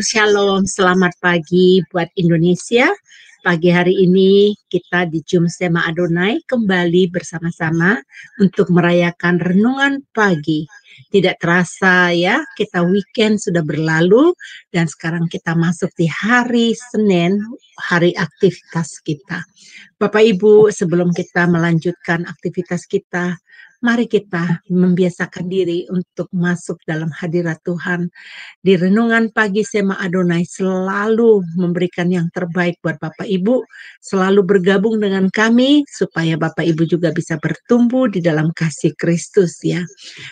Shalom, selamat pagi buat Indonesia. Pagi hari ini kita di Jum Sema Adonai kembali bersama-sama untuk merayakan renungan pagi. Tidak terasa ya, kita weekend sudah berlalu dan sekarang kita masuk di hari Senin, hari aktivitas kita. Bapak Ibu, sebelum kita melanjutkan aktivitas kita, mari kita membiasakan diri untuk masuk dalam hadirat Tuhan. Di renungan pagi Sema Adonai selalu memberikan yang terbaik buat Bapak Ibu, selalu bergabung dengan kami supaya Bapak Ibu juga bisa bertumbuh di dalam kasih Kristus ya.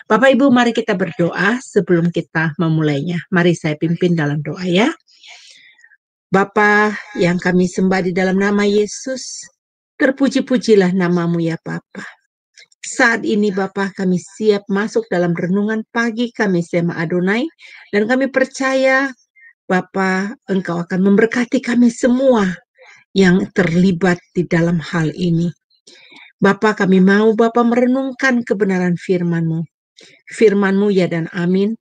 Bapak Ibu, mari kita berdoa sebelum kita memulainya. Mari saya pimpin dalam doa ya. Bapa yang kami sembah di dalam nama Yesus, terpuji-pujilah namamu ya Bapa. Saat ini Bapa kami siap masuk dalam renungan pagi kami Sema Adonai dan kami percaya Bapa Engkau akan memberkati kami semua yang terlibat di dalam hal ini. Bapa kami mau Bapa merenungkan kebenaran firman-Mu. Firman-Mu ya dan amin.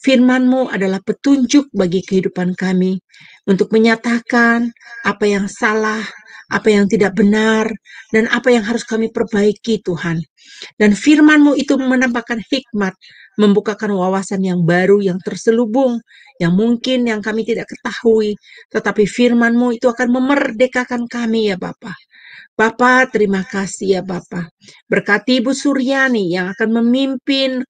Firman-Mu adalah petunjuk bagi kehidupan kami untuk menyatakan apa yang salah, apa yang tidak benar, dan apa yang harus kami perbaiki Tuhan. Dan firman-Mu itu menampakkan hikmat, membukakan wawasan yang baru, yang terselubung, yang mungkin yang kami tidak ketahui. Tetapi firman-Mu itu akan memerdekakan kami ya Bapa. Bapa, terima kasih ya Bapa. Berkati Ibu Suryani yang akan memimpin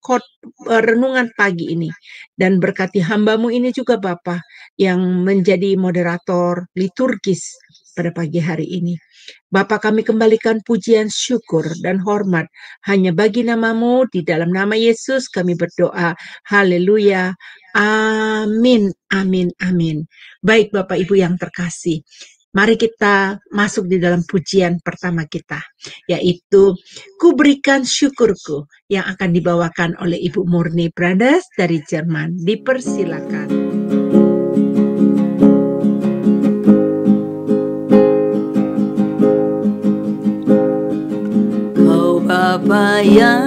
renungan pagi ini. Dan berkati hamba-Mu ini juga Bapa yang menjadi moderator liturgis pada pagi hari ini. Bapa kami kembalikan pujian syukur dan hormat hanya bagi nama-Mu. Di dalam nama Yesus kami berdoa. Haleluya. Amin, amin, amin. Baik Bapak Ibu yang terkasih. Mari kita masuk di dalam pujian pertama kita, yaitu Ku Berikan Syukurku, yang akan dibawakan oleh Ibu Murni Brothers dari Jerman. Dipersilakan. Kau Bapa yang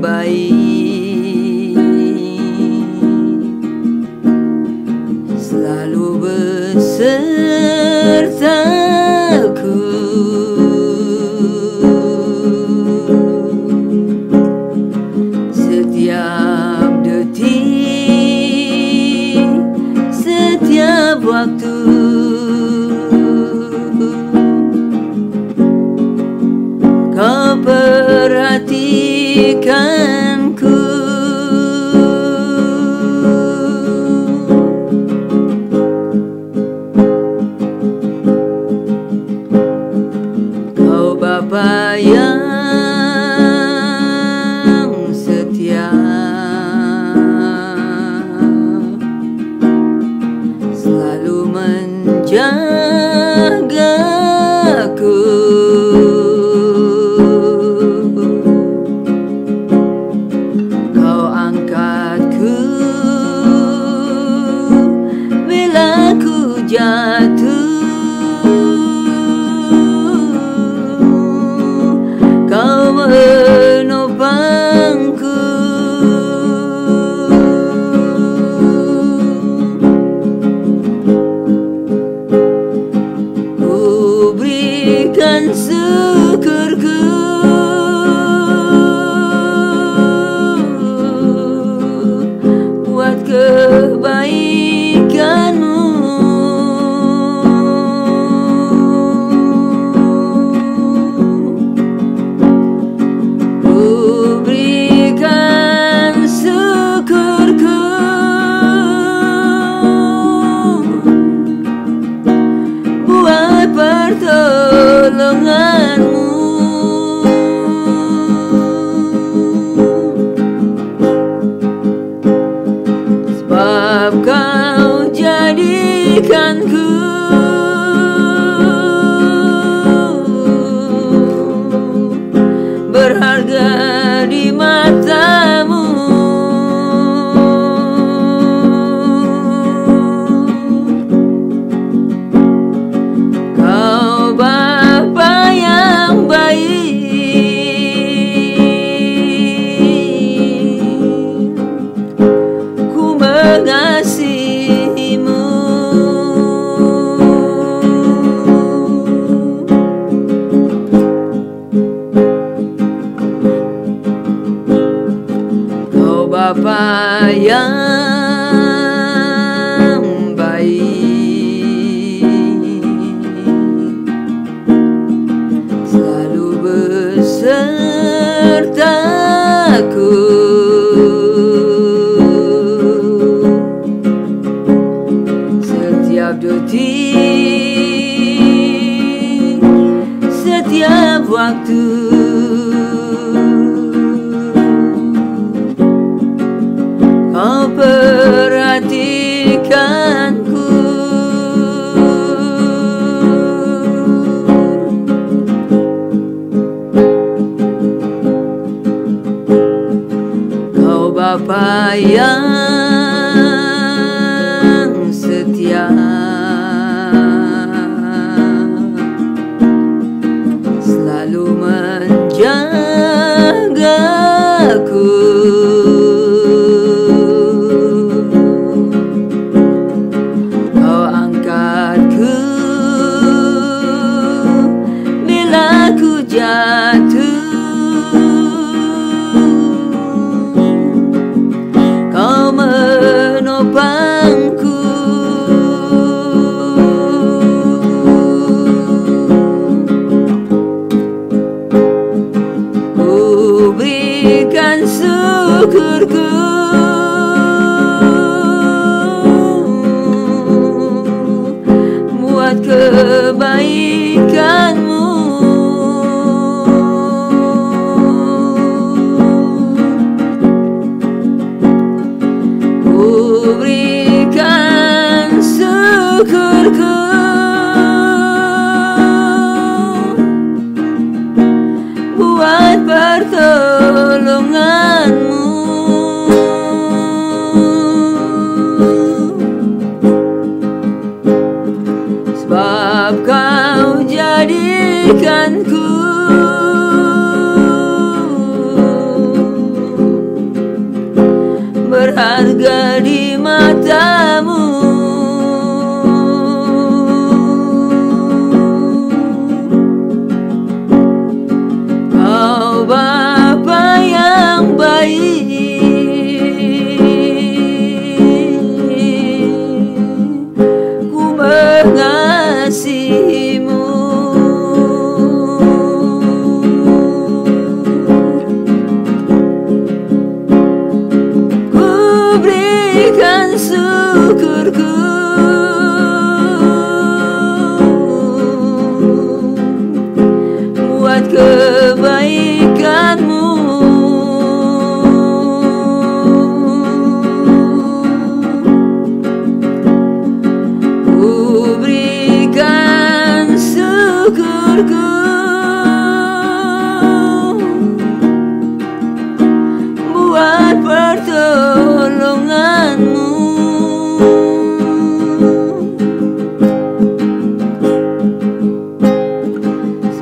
baik, selalu besertaku, setiap detik, setiap waktu. Kau perhatikanku, Kau Bapa yang setia, selalu menjagaku. Kau angkatku bila ku jatuh, Kau menopangku. Ku berikan syukurku buat kebaikan-Mu. Ku berikan syukurku buat pertolongan-Mu. Sebab Kau jadikanku berharga di mata-Mu. Kau Bapa yang baik, ku hati setiap waktu. Kau perhatikanku, Kau Bapa yang setia, selalu menjagaku. Kau angkatku bila ku jatuh, Kau menopangku. Ku berikan syukurku buat kebaikanmu. Ku berikan syukurku buat pertolonganmu. Sebab Kau jadikanku berharga di mata-Mu. Kau Bapa yang baik, ku mengasihi-Mu. Ku berikan syukurku buat kebaikan-Mu. Ku berikan syukurku buat pertolongan-Mu.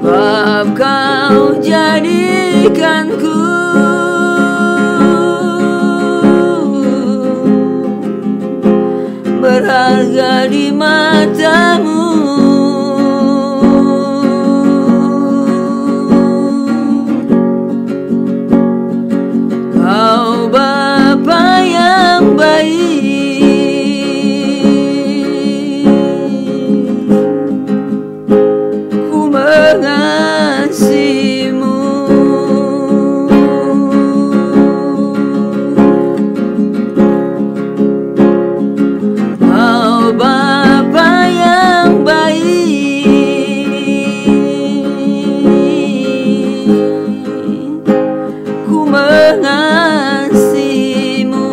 Sebab Kau jadikanku berharga di mata-Mu. Kau Bapa yang baik, ku mengasihi-Mu. Kau Bapa yang baik, ku mengasihi-Mu.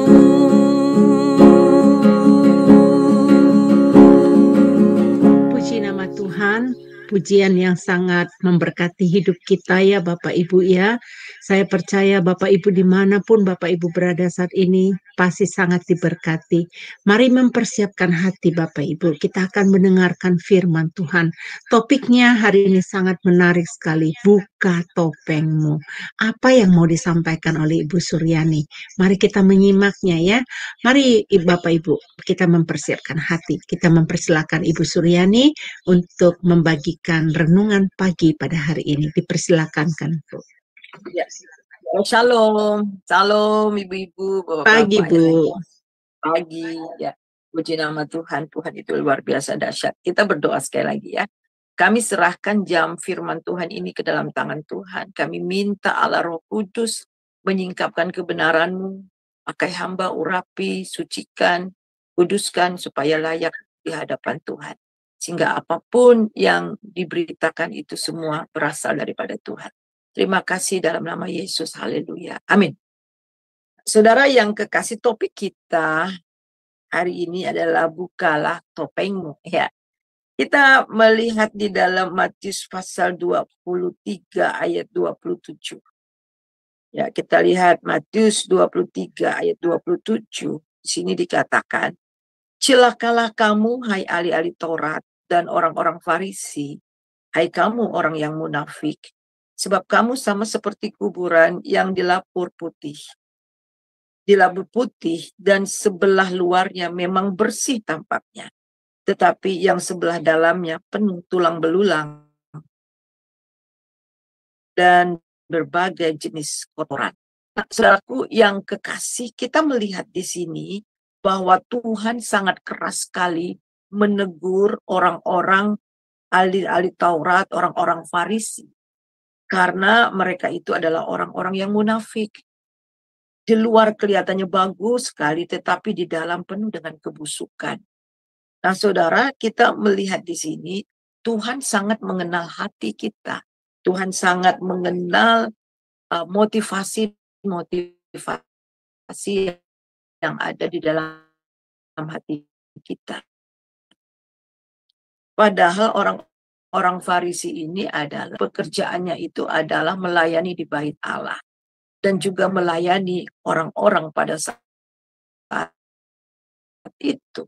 Puji nama Tuhan, pujian yang sangat memberkati hidup kita ya Bapak Ibu ya. Saya percaya Bapak Ibu dimanapun Bapak Ibu berada saat ini pasti sangat diberkati. Mari mempersiapkan hati Bapak Ibu. Kita akan mendengarkan firman Tuhan. Topiknya hari ini sangat menarik sekali. Buka topengmu. Apa yang mau disampaikan oleh Ibu Suryani? Mari kita menyimaknya ya. Mari Bapak Ibu kita mempersiapkan hati. Kita mempersilakan Ibu Suryani untuk membagikan renungan pagi pada hari ini. Dipersilakan kan Bu. Ya. Shalom, shalom ibu-ibu, Pagi bapak-bapak. Bu. Pagi, ya. Puji nama Tuhan, Tuhan itu luar biasa dahsyat. Kita berdoa sekali lagi ya. Kami serahkan jam firman Tuhan ini ke dalam tangan Tuhan. Kami minta Allah Roh Kudus menyingkapkan kebenaran-Mu. Pakai hamba urapi, sucikan, kuduskan supaya layak di hadapan Tuhan. Sehingga apapun yang diberitakan itu semua berasal daripada Tuhan. Terima kasih dalam nama Yesus. Haleluya. Amin. Saudara yang kekasih, topik kita hari ini adalah bukalah topengmu. Ya, kita melihat di dalam Matius pasal 23 ayat 27. Ya, kita lihat Matius 23 ayat 27. Di sini dikatakan, celakalah kamu, hai ahli-ahli Taurat dan orang-orang Farisi, hai kamu orang yang munafik, sebab kamu sama seperti kuburan yang dilapur putih dan sebelah luarnya memang bersih tampaknya, tetapi yang sebelah dalamnya penuh tulang belulang dan berbagai jenis kotoran. Nah, saudaraku yang kekasih, kita melihat di sini bahwa Tuhan sangat keras sekali menegur orang-orang ahli-ahli Taurat, orang-orang Farisi, karena mereka itu adalah orang-orang yang munafik. Di luar kelihatannya bagus sekali, tetapi di dalam penuh dengan kebusukan. Nah, saudara, kita melihat di sini Tuhan sangat mengenal hati kita. Tuhan sangat mengenal motivasi yang ada di dalam hati kita. Padahal orang Farisi ini adalah pekerjaannya itu adalah melayani di bait Allah dan juga melayani orang-orang pada saat itu.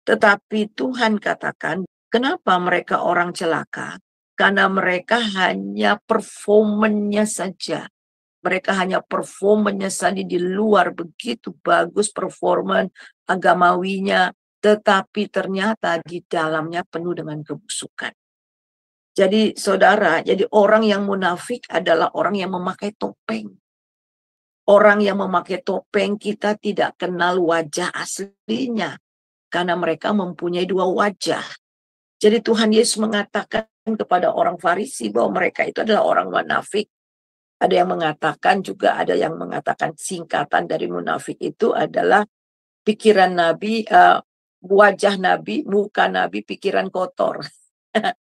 Tetapi Tuhan katakan, kenapa mereka orang celaka? Karena mereka hanya performanya saja. Mereka hanya performanya saja, di luar begitu bagus performan agamawinya, tetapi ternyata di dalamnya penuh dengan kebusukan. Jadi saudara, jadi orang yang munafik adalah orang yang memakai topeng. Orang yang memakai topeng, kita tidak kenal wajah aslinya, karena mereka mempunyai dua wajah. Jadi Tuhan Yesus mengatakan kepada orang Farisi bahwa mereka itu adalah orang munafik. Ada yang mengatakan juga, ada yang mengatakan singkatan dari munafik itu adalah pikiran Nabi, wajah Nabi, muka Nabi, pikiran kotor.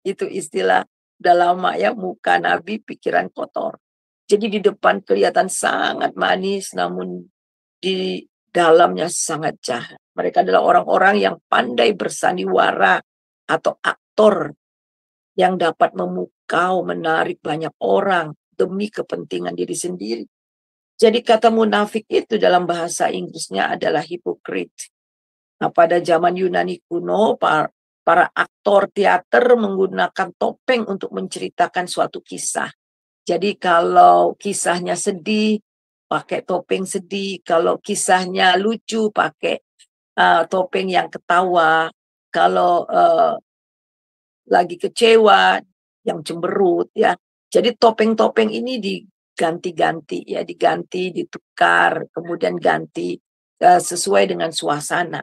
Itu istilah udah lama ya, muka Nabi, pikiran kotor. Jadi di depan kelihatan sangat manis, namun di dalamnya sangat jahat. Mereka adalah orang-orang yang pandai bersandiwara atau aktor yang dapat memukau, menarik banyak orang demi kepentingan diri sendiri. Jadi kata munafik itu dalam bahasa Inggrisnya adalah hypocrite. Nah, pada zaman Yunani kuno, para aktor teater menggunakan topeng untuk menceritakan suatu kisah. Jadi kalau kisahnya sedih, pakai topeng sedih. Kalau kisahnya lucu, pakai topeng yang ketawa. Kalau lagi kecewa, yang cemberut ya. Jadi topeng-topeng ini diganti-ganti ya, ditukar, kemudian ganti sesuai dengan suasana.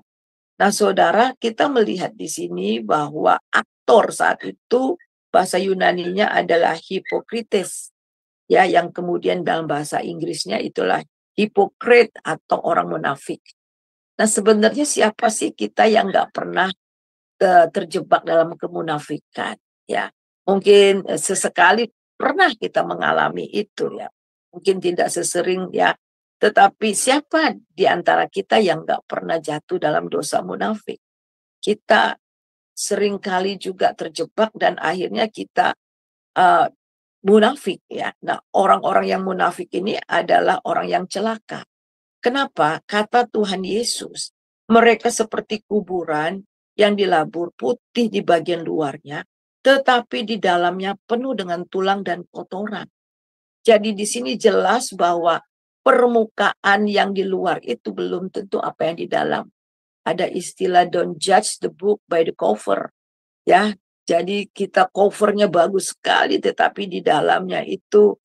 Nah, saudara, kita melihat di sini bahwa aktor saat itu bahasa Yunaninya adalah Hippokrates. Ya, yang kemudian dalam bahasa Inggrisnya itulah hypocrite atau orang munafik. Nah, sebenarnya siapa sih kita yang nggak pernah terjebak dalam kemunafikan? Ya, mungkin sesekali pernah kita mengalami itu ya. Mungkin tidak sesering ya. Tetapi siapa di antara kita yang nggak pernah jatuh dalam dosa munafik? Kita seringkali juga terjebak dan akhirnya kita munafik ya. Nah, orang-orang yang munafik ini adalah orang yang celaka. Kenapa? Kata Tuhan Yesus, mereka seperti kuburan yang dilabur putih di bagian luarnya, tetapi di dalamnya penuh dengan tulang dan kotoran. Jadi di sini jelas bahwa permukaan yang di luar itu belum tentu apa yang di dalam. Ada istilah don't judge the book by the cover. Ya, jadi kita covernya bagus sekali, tetapi di dalamnya itu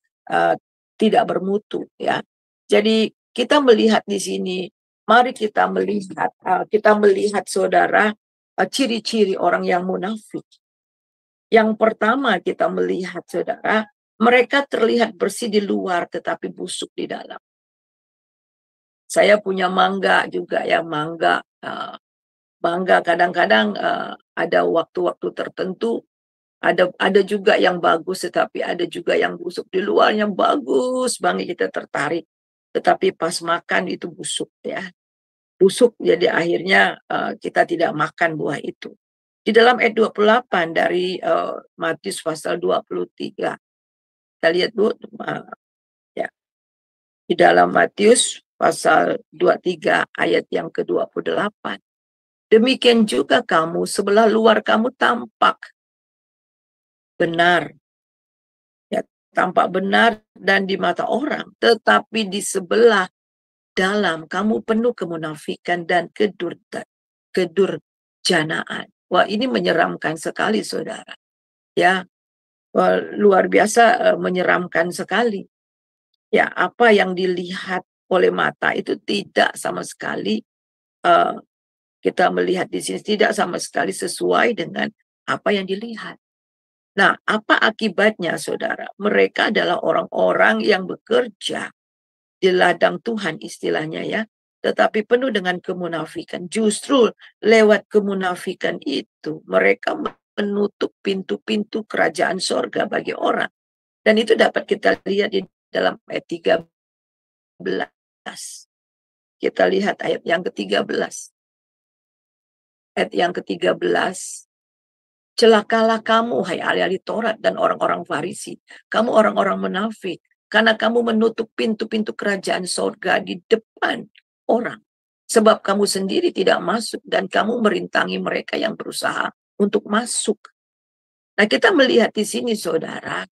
tidak bermutu. Ya, jadi kita melihat di sini. Mari kita melihat saudara ciri-ciri orang yang munafik. Yang pertama kita melihat saudara, mereka terlihat bersih di luar tetapi busuk di dalam. Saya punya mangga juga ya, mangga bangga. Kadang-kadang ada waktu-waktu tertentu, ada juga yang bagus, tetapi ada juga yang busuk. Di luarnya bagus banget, kita tertarik, tetapi pas makan itu busuk ya. Busuk, jadi akhirnya kita tidak makan buah itu. Di dalam ayat 28 dari Matius pasal 23. Kita lihat Bu, ya. Di dalam Matius pasal 23 ayat yang ke-28. Demikian juga kamu, sebelah luar kamu tampak benar, ya, tampak benar dan di mata orang, tetapi di sebelah dalam kamu penuh kemunafikan dan kedurjanaan. Wah, ini menyeramkan sekali, saudara. Ya, wah, luar biasa menyeramkan sekali. Ya, apa yang dilihat oleh mata itu tidak sama sekali kita melihat di sini tidak sama sekali sesuai dengan apa yang dilihat. Nah, apa akibatnya, saudara? Mereka adalah orang-orang yang bekerja di ladang Tuhan istilahnya ya, tetapi penuh dengan kemunafikan. Justru lewat kemunafikan itu mereka menutup pintu-pintu kerajaan sorga bagi orang. Dan itu dapat kita lihat di dalam ayat 13. Kita lihat ayat yang ke-13. Ayat yang ke-13. Celakalah kamu, hai ahli-ahli Taurat dan orang-orang Farisi. Kamu orang-orang munafik, karena kamu menutup pintu-pintu kerajaan sorga di depan orang. Sebab kamu sendiri tidak masuk dan kamu merintangi mereka yang berusaha untuk masuk. Nah, kita melihat di sini, saudara,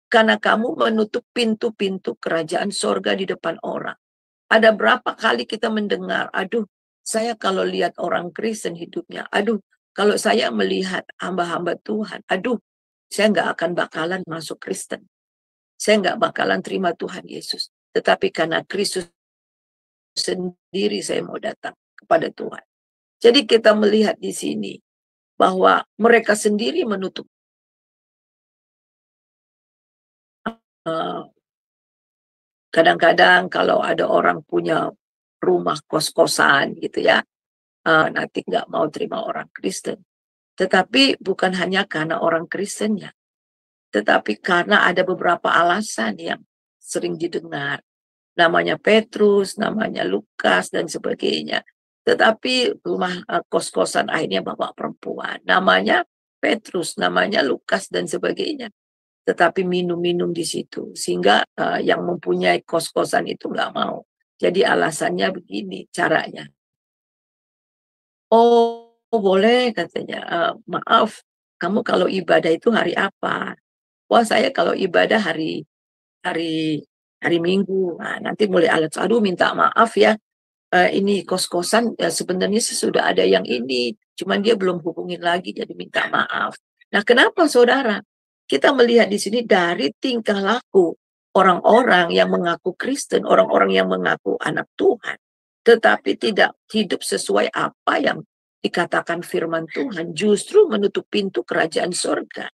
karena kamu menutup pintu-pintu kerajaan sorga di depan orang. Ada berapa kali kita mendengar, aduh, saya kalau lihat orang Kristen hidupnya, aduh, kalau saya melihat hamba-hamba Tuhan, aduh, saya nggak akan bakalan masuk Kristen. Saya nggak bakalan terima Tuhan Yesus. Tetapi karena Kristus sendiri saya mau datang kepada Tuhan. Jadi kita melihat di sini bahwa mereka sendiri menutup kadang-kadang kalau ada orang punya rumah kos-kosan gitu ya, nanti nggak mau terima orang Kristen. Tetapi bukan hanya karena orang Kristennya, tetapi karena ada beberapa alasan yang sering didengar. Namanya Petrus, namanya Lukas, dan sebagainya. Tetapi rumah kos-kosan akhirnya bapak perempuan. Namanya Petrus, namanya Lukas, dan sebagainya. Tetapi minum-minum di situ. Sehingga yang mempunyai kos-kosan itu nggak mau. Jadi alasannya begini caranya. Oh, boleh katanya. Maaf, kamu kalau ibadah itu hari apa? Wah, saya kalau ibadah hari Minggu. Nah, nanti mulai alat aduh minta maaf ya. Ini kos-kosan sebenarnya sudah ada yang ini, cuman dia belum hubungin lagi jadi minta maaf. Nah, kenapa saudara? Kita melihat di sini dari tingkah laku orang-orang yang mengaku Kristen, orang-orang yang mengaku anak Tuhan, tetapi tidak hidup sesuai apa yang dikatakan firman Tuhan, justru menutup pintu kerajaan surga.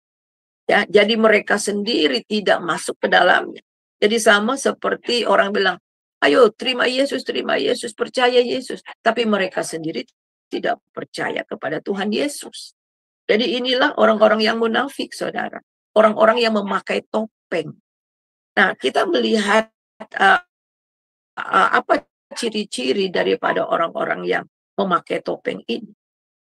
Ya, jadi mereka sendiri tidak masuk ke dalamnya. Jadi sama seperti orang bilang, ayo terima Yesus, percaya Yesus. Tapi mereka sendiri tidak percaya kepada Tuhan Yesus. Jadi inilah orang-orang yang munafik, saudara. Orang-orang yang memakai topeng. Nah, kita melihat apa ciri-ciri daripada orang-orang yang memakai topeng ini.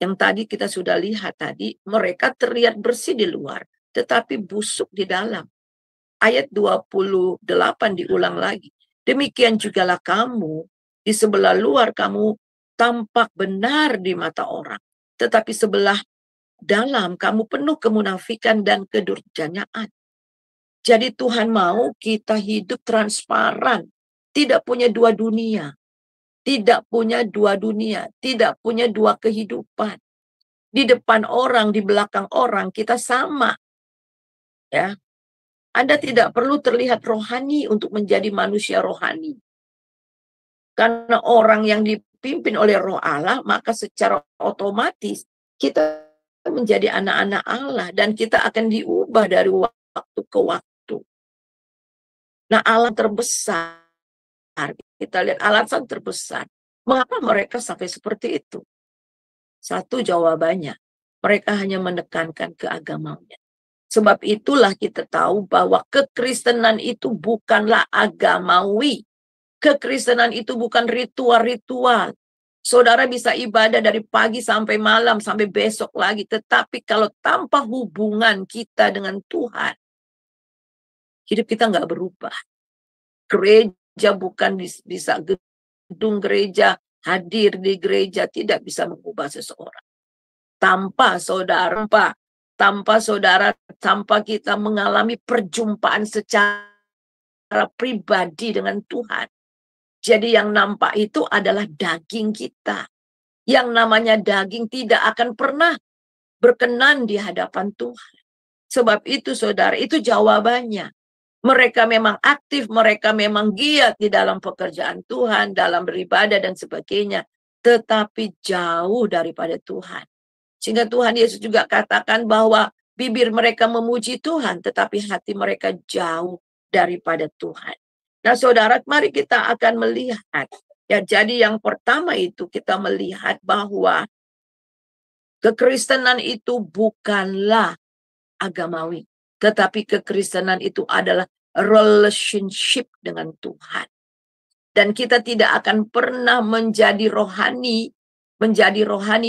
Yang tadi kita sudah lihat tadi, mereka terlihat bersih di luar, tetapi busuk di dalam. Ayat 28 diulang lagi. Demikian jugalah kamu, di sebelah luar kamu tampak benar di mata orang, tetapi sebelah dalam kamu penuh kemunafikan dan kedurjanaan. Jadi Tuhan mau kita hidup transparan, tidak punya dua dunia, tidak punya dua dunia, tidak punya dua kehidupan. Di depan orang, di belakang orang, kita sama. Ya, Anda tidak perlu terlihat rohani untuk menjadi manusia rohani. Karena orang yang dipimpin oleh Roh Allah, maka secara otomatis kita menjadi anak-anak Allah dan kita akan diubah dari waktu ke waktu. Nah, Allah terbesar. Kita lihat alasan terbesar. Mengapa mereka sampai seperti itu? Satu jawabannya, mereka hanya menekankan keagamaannya. Sebab itulah kita tahu bahwa kekristenan itu bukanlah agamawi. Kekristenan itu bukan ritual-ritual. Saudara bisa ibadah dari pagi sampai malam, sampai besok lagi. Tetapi kalau tanpa hubungan kita dengan Tuhan, hidup kita nggak berubah. Gereja bukan bisa gedung gereja, hadir di gereja tidak bisa mengubah seseorang. Tanpa kita mengalami perjumpaan secara pribadi dengan Tuhan. Jadi yang nampak itu adalah daging kita. Yang namanya daging tidak akan pernah berkenan di hadapan Tuhan. Sebab itu saudara, itu jawabannya. Mereka memang aktif, mereka memang giat di dalam pekerjaan Tuhan, dalam beribadah dan sebagainya. Tetapi jauh daripada Tuhan. Sehingga Tuhan Yesus juga katakan bahwa bibir mereka memuji Tuhan, tetapi hati mereka jauh daripada Tuhan. Nah saudara, mari kita akan melihat. Ya, jadi yang pertama itu kita melihat bahwa kekristenan itu bukanlah agamawi. Tetapi kekristenan itu adalah relationship dengan Tuhan. Dan kita tidak akan pernah menjadi rohani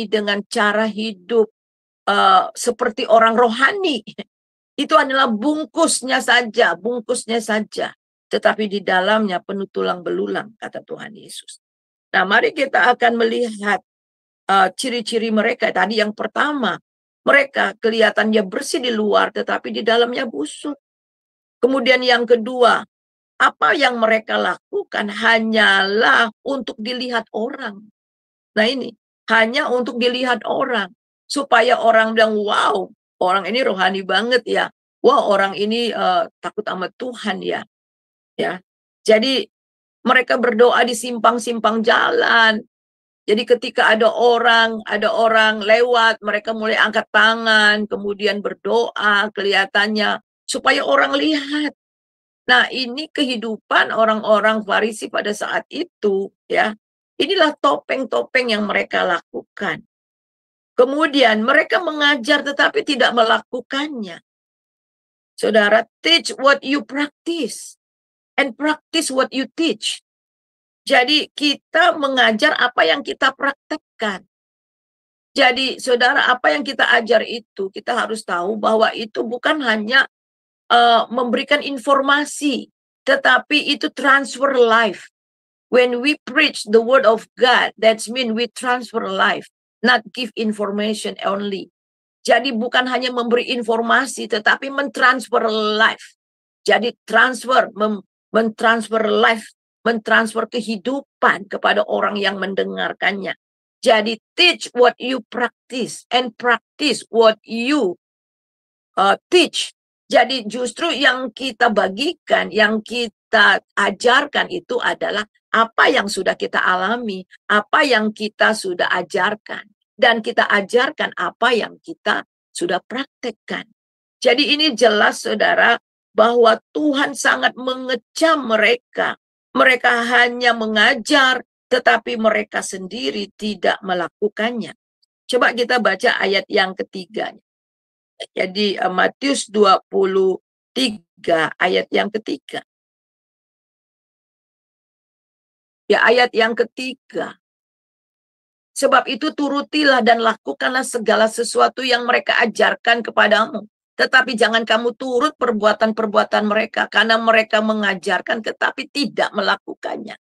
dengan cara hidup seperti orang rohani. Itu adalah bungkusnya saja. Tetapi di dalamnya penuh tulang belulang, kata Tuhan Yesus. Nah, mari kita akan melihat ciri-ciri mereka. Tadi yang pertama, mereka kelihatannya bersih di luar, tetapi di dalamnya busuk. Kemudian yang kedua, apa yang mereka lakukan hanyalah untuk dilihat orang. Nah ini, hanya untuk dilihat orang. Supaya orang bilang, wow, orang ini rohani banget ya. Wah, orang ini takut sama Tuhan ya. Ya, jadi mereka berdoa di simpang-simpang jalan. Jadi ketika ada orang lewat, mereka mulai angkat tangan, kemudian berdoa, kelihatannya supaya orang lihat. Nah, ini kehidupan orang-orang Farisi pada saat itu, ya. Inilah topeng-topeng yang mereka lakukan. Kemudian mereka mengajar tetapi tidak melakukannya. Saudara, teach what you practice. And practice what you teach. Jadi kita mengajar apa yang kita praktekkan. Jadi saudara, apa yang kita ajar itu, kita harus tahu bahwa itu bukan hanya memberikan informasi, tetapi itu transfer life. When we preach the word of God, that's mean we transfer life, not give information only. Jadi bukan hanya memberi informasi, tetapi mentransfer life. Jadi mentransfer life, mentransfer kehidupan kepada orang yang mendengarkannya. Jadi teach what you practice and practice what you teach. Jadi justru yang kita bagikan, yang kita ajarkan itu adalah apa yang sudah kita alami, apa yang kita sudah ajarkan. Dan kita ajarkan apa yang kita sudah praktekkan. Jadi ini jelas saudara, bahwa Tuhan sangat mengecam mereka. Mereka hanya mengajar, tetapi mereka sendiri tidak melakukannya. Coba kita baca ayat yang ketiga. Jadi Matius 23 ayat yang ketiga. Ya, ayat yang ketiga. Sebab itu turutilah dan lakukanlah segala sesuatu yang mereka ajarkan kepadamu. Tetapi jangan kamu turut perbuatan-perbuatan mereka, karena mereka mengajarkan tetapi tidak melakukannya.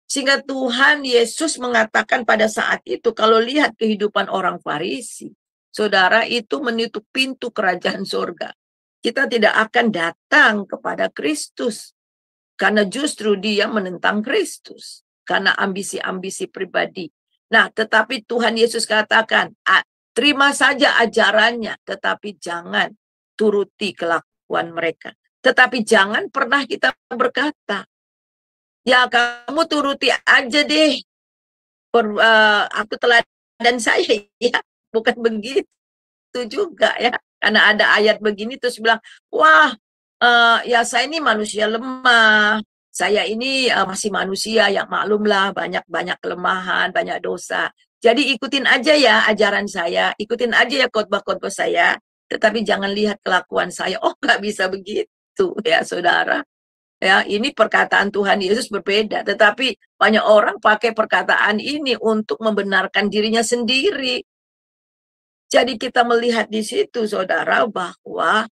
Sehingga Tuhan Yesus mengatakan pada saat itu, kalau lihat kehidupan orang Farisi, saudara, itu menutup pintu kerajaan surga. Kita tidak akan datang kepada Kristus, karena justru dia menentang Kristus, karena ambisi-ambisi pribadi. Nah, tetapi Tuhan Yesus katakan, terima saja ajarannya, tetapi jangan turuti kelakuan mereka. Tetapi jangan pernah kita berkata, ya kamu turuti aja deh, aku teladan saya, ya bukan begitu juga ya. Karena ada ayat begini terus bilang, wah ya saya ini manusia lemah, saya ini masih manusia yang maklumlah banyak kelemahan, banyak dosa. Jadi ikutin aja ya ajaran saya, ikutin aja ya khotbah-khotbah saya, tetapi jangan lihat kelakuan saya. Oh, nggak bisa begitu ya saudara. Ya, ini perkataan Tuhan Yesus berbeda, tetapi banyak orang pakai perkataan ini untuk membenarkan dirinya sendiri. Jadi kita melihat di situ saudara bahwa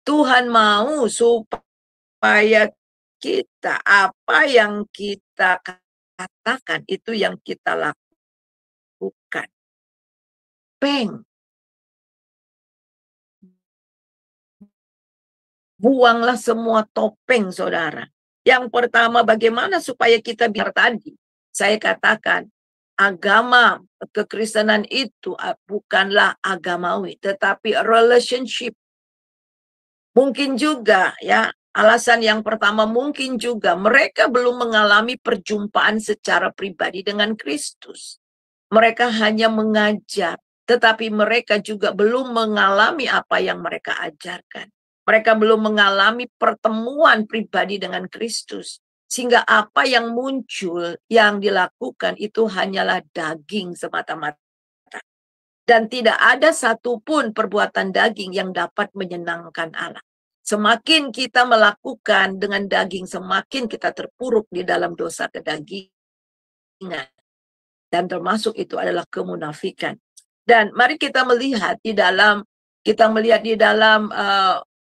Tuhan mau supaya kita apa yang kita katakan itu yang kita lakukan. Buanglah semua topeng, saudara. Yang pertama, bagaimana supaya kita biar tadi saya katakan agama kekristenan itu bukanlah agamawi, tetapi relationship. Mungkin juga ya, alasan yang pertama mungkin juga mereka belum mengalami perjumpaan secara pribadi dengan Kristus. Mereka hanya mengajar, tetapi mereka juga belum mengalami apa yang mereka ajarkan. Mereka belum mengalami pertemuan pribadi dengan Kristus. Sehingga apa yang muncul, yang dilakukan itu hanyalah daging semata-mata. Dan tidak ada satupun perbuatan daging yang dapat menyenangkan Allah. Semakin kita melakukan dengan daging, semakin kita terpuruk di dalam dosa kedagingan. Dan termasuk itu adalah kemunafikan. Dan mari kita melihat di dalam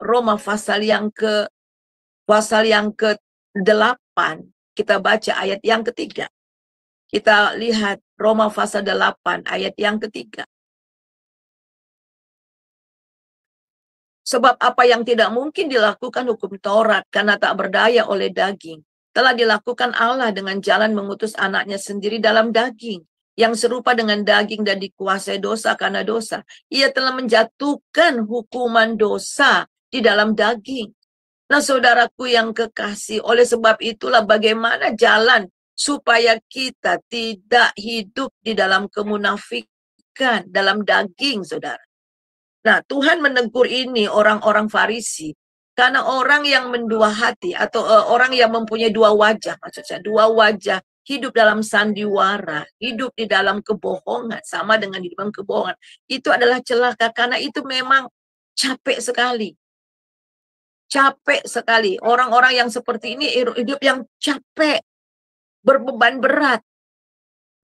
Roma pasal yang ke-8, kita baca ayat yang ketiga. Kita lihat Roma pasal 8 ayat yang ketiga. Sebab apa yang tidak mungkin dilakukan hukum Taurat karena tak berdaya oleh daging, telah dilakukan Allah dengan jalan mengutus anaknya sendiri dalam daging, yang serupa dengan daging dan dikuasai dosa karena dosa. Ia telah menjatuhkan hukuman dosa di dalam daging. Nah, saudaraku yang kekasih, oleh sebab itulah bagaimana jalan supaya kita tidak hidup di dalam kemunafikan, dalam daging, saudara. Nah, Tuhan menegur ini orang-orang Farisi. Karena orang yang mendua hati atau orang yang mempunyai dua wajah, maksud saya dua wajah, hidup dalam sandiwara, hidup di dalam kebohongan, sama dengan di dalam kebohongan. Itu adalah celaka karena itu memang capek sekali. Capek sekali. Orang-orang yang seperti ini hidup yang capek, berbeban berat.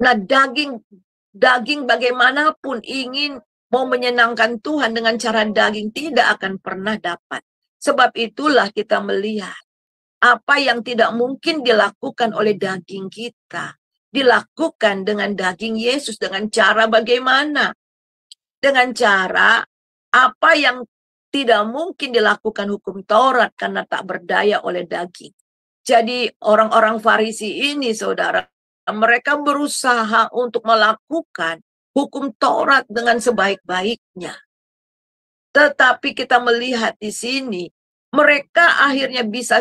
Nah, daging bagaimanapun ingin mau menyenangkan Tuhan dengan cara daging tidak akan pernah dapat. Sebab itulah kita melihat apa yang tidak mungkin dilakukan oleh daging kita, dilakukan dengan daging Yesus. Dengan cara bagaimana? Dengan cara apa yang tidak mungkin dilakukan hukum Taurat karena tak berdaya oleh daging. Jadi orang-orang Farisi ini, saudara, mereka berusaha untuk melakukan hukum Taurat dengan sebaik-baiknya. Tetapi kita melihat di sini, mereka akhirnya bisa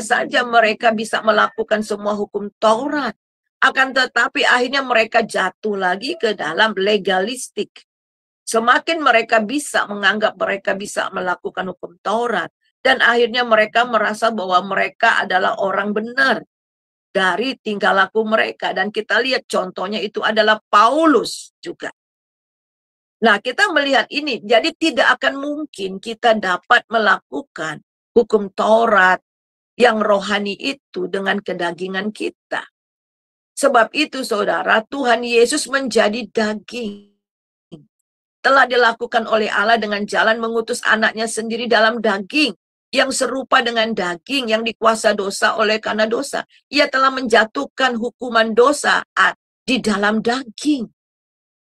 melakukan semua hukum Taurat. Akan tetapi akhirnya mereka jatuh lagi ke dalam legalistik. Semakin mereka bisa menganggap mereka bisa melakukan hukum Taurat. Dan akhirnya mereka merasa bahwa mereka adalah orang benar dari tingkah laku mereka. Dan kita lihat contohnya itu adalah Paulus juga. Nah, kita melihat ini. Jadi tidak akan mungkin kita dapat melakukan hukum Taurat yang rohani itu dengan kedagingan kita. Sebab itu, saudara, Tuhan Yesus menjadi daging. Telah dilakukan oleh Allah dengan jalan mengutus anaknya sendiri dalam daging. Yang serupa dengan daging yang dikuasa dosa oleh karena dosa. Ia telah menjatuhkan hukuman dosa di dalam daging.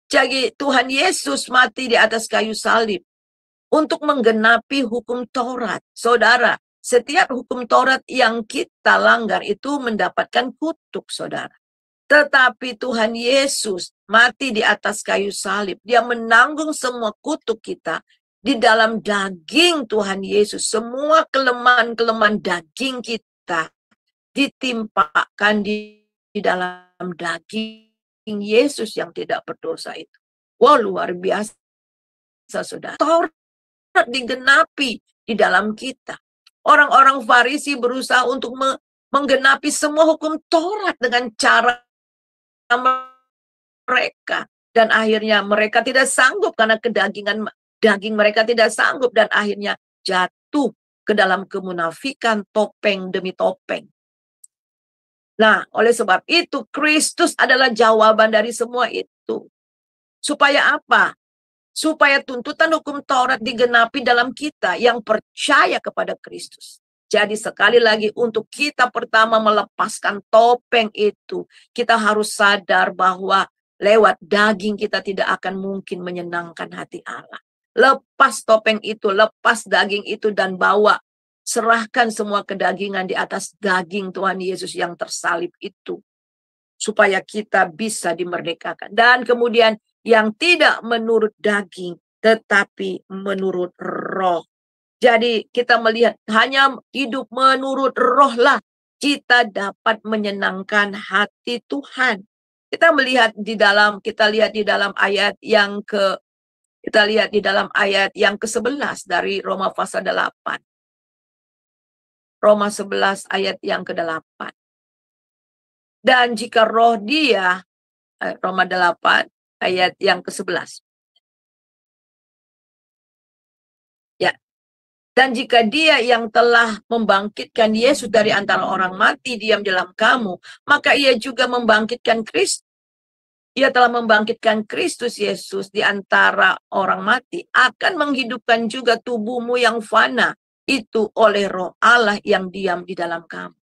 Jadi Tuhan Yesus mati di atas kayu salib untuk menggenapi hukum Taurat. Saudara, setiap hukum Taurat yang kita langgar itu mendapatkan kutuk, saudara. Tetapi Tuhan Yesus mati di atas kayu salib. Dia menanggung semua kutuk kita. Di dalam daging Tuhan Yesus, semua kelemahan-kelemahan daging kita ditimpakan di dalam daging Yesus yang tidak berdosa itu. Wah, luar biasa, saudara. Taurat digenapi di dalam kita. Orang-orang Farisi berusaha untuk menggenapi semua hukum Taurat dengan cara mereka. Dan akhirnya mereka tidak sanggup karena daging mereka tidak sanggup. Dan akhirnya jatuh ke dalam kemunafikan, topeng demi topeng. Nah, oleh sebab itu Kristus adalah jawaban dari semua itu. Supaya apa? Supaya tuntutan hukum Taurat digenapi dalam kita yang percaya kepada Kristus. Jadi sekali lagi untuk kita pertama melepaskan topeng itu, kita harus sadar bahwa lewat daging kita tidak akan mungkin menyenangkan hati Allah. Lepas topeng itu, lepas daging itu dan bawa, serahkan semua kedagingan di atas daging Tuhan Yesus yang tersalib itu. Supaya kita bisa dimerdekakan. Dan kemudian yang tidak menurut daging, tetapi menurut roh. Jadi kita melihat hanya hidup menurut roh lah kita dapat menyenangkan hati Tuhan. Kita lihat di dalam ayat yang ke-11 dari Roma pasal 8. Roma 11 ayat yang ke-8. Dan jika roh dia, Roma 8 ayat yang ke-11. Ya. Dan jika dia yang telah membangkitkan Yesus dari antara orang mati diam dalam kamu, maka ia juga membangkitkan Kristus. Ia telah membangkitkan Kristus Yesus di antara orang mati, akan menghidupkan juga tubuhmu yang fana, itu oleh roh Allah yang diam di dalam kamu.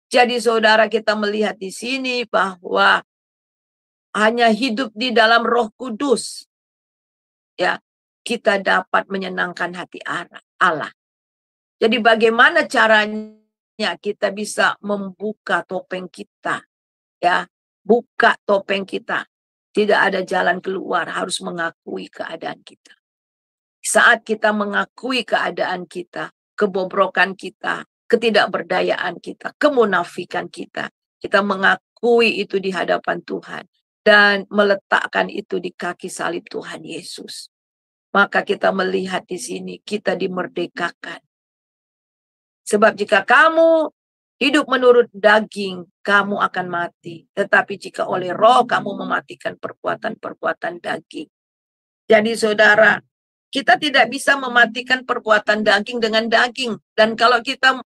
Jadi saudara, kita melihat di sini bahwa hanya hidup di dalam Roh Kudus, ya, kita dapat menyenangkan hati Allah. Jadi bagaimana caranya kita bisa membuka topeng kita, ya, buka topeng kita. Tidak ada jalan keluar, harus mengakui keadaan kita. Saat kita mengakui keadaan kita, kebobrokan kita, ketidakberdayaan kita, kemunafikan kita, kita mengakui itu di hadapan Tuhan dan meletakkan itu di kaki salib Tuhan Yesus. Maka kita melihat di sini kita dimerdekakan. Sebab jika kamu hidup menurut daging, kamu akan mati. Tetapi jika oleh roh, kamu mematikan perbuatan-perbuatan daging. Jadi saudara, kita tidak bisa mematikan perbuatan daging dengan daging. Dan kalau kita